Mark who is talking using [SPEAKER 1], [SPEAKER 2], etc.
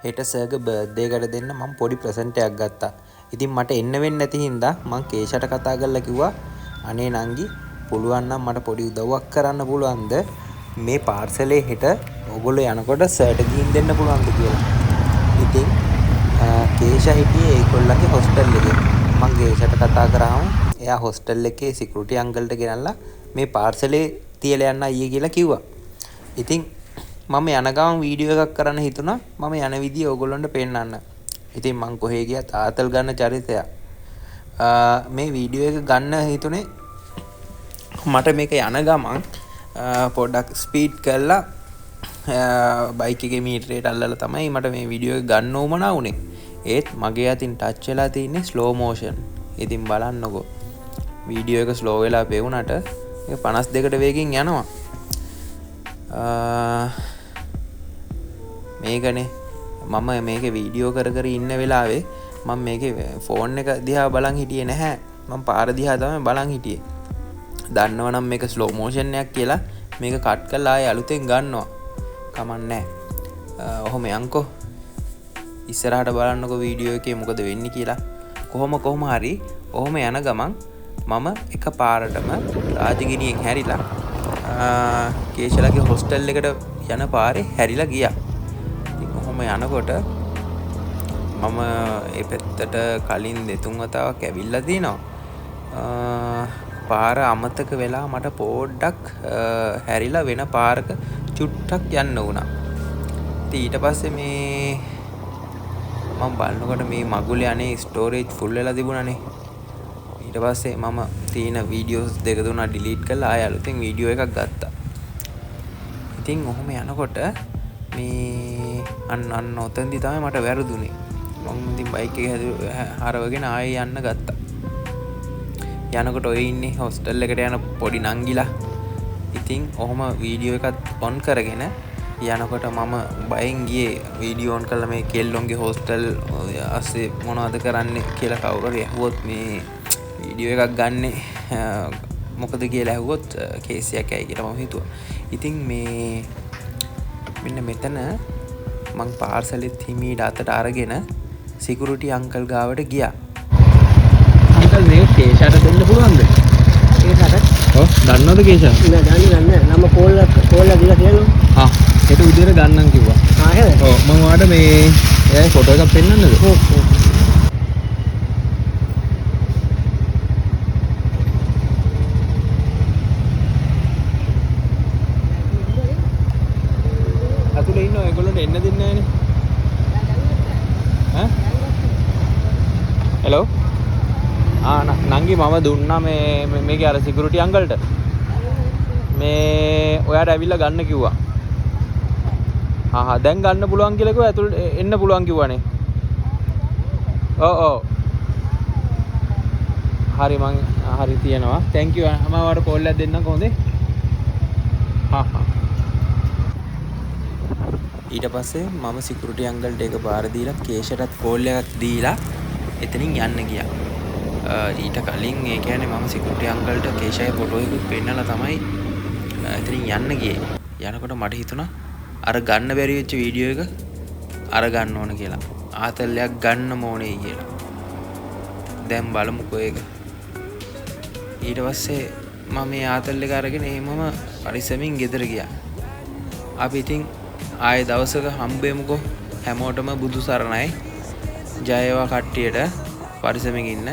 [SPEAKER 1] හෙට සර්ගේ බර්ත්ඩේ එකට දෙන්න මම පොඩි ප්‍රසන්ට් එකක් ගත්තා. ඉතින් මට එන්න වෙන්නේ නැති හින්දා මම කේෂට කතා කරලා කිව්වා අනේ නංගි පුළුවන් නම් මට පොඩි උදව්වක් කරන්න පුළුවන්ද මේ පාර්සලේ හෙට ඔයගොල්ලෝ යනකොට සර්ට ගිහින් දෙන්න පුළුවන්ද කියලා. ඉතින් කේෂ හිටියේ ඒගොල්ලන්ගේ හොස්ටල් එකේ. මම කේෂට කතා කරාම එයා හොස්ටල් එකේ සිකියුරිටි අංකල්ට ගෙනල්ලා මේ පාර්සලේ තියලා යන්න අයියේ කියලා කිව්වා. ඉතින් මම යන ගමන් වීඩියෝ එකක් කරන්න හිතුණා මම යන විදිය ඕගොල්ලන්ට පෙන්නන්න. ඉතින් මං කොහේ ගියත් ආතල් ගන්න චරිතයක්. මේ වීඩියෝ එක ගන්න හිතුනේ මට මේක යන ගමන් පොඩ්ඩක් ස්පීඩ් කරලා බයික් එකේ මීටරේට අල්ලලා තමයි මට මේ වීඩියෝ එක ගන්න ඕමනා වුනේ. ඒත් මගේ අතින් ටච් වෙලා තින්නේ ස්ලෝ මෝෂන්. ඉතින් බලන්නකෝ. වීඩියෝ එක ස්ලෝ වෙලා පෙවුනට ඒක 52කට වේගෙන් යනවා. මේකනේ මම මේක වීඩියෝ කර කර ඉන්න වෙලාවේ මම මේකේ ෆෝන් එක දිහා බලන් හිටියේ නැහැ. මම පාර දිහා තමයි බලන් හිටියේ. දන්නවනම් මේක ස්ලෝ මෝෂන් එකක් කියලා මේක කට් කරලා ආයෙ අලුතෙන් ගන්නවා. කමන්නේ නැහැ. ඔහොම යන්කෝ. ඉස්සරහට බලන්නකෝ වීඩියෝ එකේ මොකද වෙන්නේ කියලා. කොහොම හරි ඔහොම යන ගමන් මම එක පාරටම රාජගිරියෙන් හැරිලා කේෂලගේ හොස්ටල් එකට යන පාරේ හැරිලා ගියා. ඉතින් ඔහොම යනකොට මම ඒ පැත්තට කලින් දෙතුන් වතාවක් ඇවිල්ලා තිනවා. පාර අමතක වෙලා මට පොඩ්ඩක් හැරිලා වෙන පාරක චුට්ටක් යන්න වුණා. ඉතින් ඊට පස්සේ මේ මම බලනකොට මේ මගුලේ අනේ ස්ටෝරේජ් ෆුල් වෙලා තිබුණානේ. ඊට පස්සේ මම තියෙන වීඩියෝස් දෙක තුනක් ඩිලීට් කරලා ආයෙ අලුතෙන් වීඩියෝ එකක් ගත්තා. ඉතින් ඔහොම යනකොට මේ අන්න ඔතෙන්දි තමයි මට වැරදුනේ. මම ඉතින් බයික් එක හරවගෙන ආයෙ යන්න ගත්තා. යනකොට ඔය ඉන්නේ හොස්ටල් එකට යන පොඩි නංගිලා. ඉතින් ඔහොම වීඩියෝ එකත් ඔන් කරගෙන යනකොට මම බයෙන් ගියේ වීඩියෝ ඔන් කළා මේ කෙල්ලොන්ගේ හොස්ටල් අස්සේ මොනවද කරන්නේ කියලා කවුරු හරි ඇහුවොත් මේ වීඩියෝ එකක් ගන්නෙ මොකද කියලා ඇහුවොත් කේස් එකක් ඇයි කියලා මම හිතුවා. ඉතින් මේ මෙන්න මෙතන මං පාර්සලෙත් හිමීට අතට අරගෙන සිකියුරිටි අංකල් ගාවට ගියා. අංකල් මේ කේෂට දෙන්න පුළුවන්ද?
[SPEAKER 2] කේෂට?
[SPEAKER 1] ඔව් දන්නවද කේෂ?
[SPEAKER 2] නෑ දන්නේ නම කෝල්ලා දීලා කියනවා.
[SPEAKER 1] ඒක උදේට ගන්නම් කිව්වා.
[SPEAKER 2] එහෙමද?
[SPEAKER 1] ඔව් මම ඔයාලට මේ එයාගේ ෆොටෝ එකක් පෙන්නන්නද?
[SPEAKER 2] ඔව්.
[SPEAKER 1] අතුලේ ඉන්න ඔයගොල්ලන්ට එන්න දෙන්නේ නැහනේ. හෙලෝ. නංගි මම දුන්නා මේකේ අර සිකියුරිටි අංකල්ට. මේ ඔයාට ඇවිල්ලා ගන්න කිව්වා. දැන් ගන්න පුළුවන් කියලා කිව්වා ඇතුළට එන්න පුළුවන් කිව්වනේ. ඔව්. හරි මං හරි තියනවා. thank you. මම ඔයාලට කෝල් එකක් දෙන්නම් කොහොමද? ඊට පස්සේ මම සිකියුරිටි අංකල්ට එක පාර දීලා කේෂටත් කෝල් එකක් දීලා එතනින් යන්න ගියා. ඊට කලින් ඒ කියන්නේ මම සිකියුරිටි අංකල්ට කේෂයේ ෆොටෝ එකක් පෙන්නලා තමයි එතනින් යන්න ගියේ. යනකොට මට හිතුණා අර ගන්න බැරි වෙච්ච වීඩියෝ එක අර ගන්න ඕන කියලා. ආතල්ලයක් ගන්න ඕනේ කියලා. දැන් බලමුකෝ ඒක. ඊට පස්සේ මම මේ ආතල් එක අරගෙන එහෙමම පරිස්සමින් ගෙදර ගියා. අපි ඉතින් ආයේ දවසක හම්බෙමුකෝ. හැමෝටම බුදු සරණයි. ජය වේවා කට්ටියට. පරිස්සමින් ඉන්න.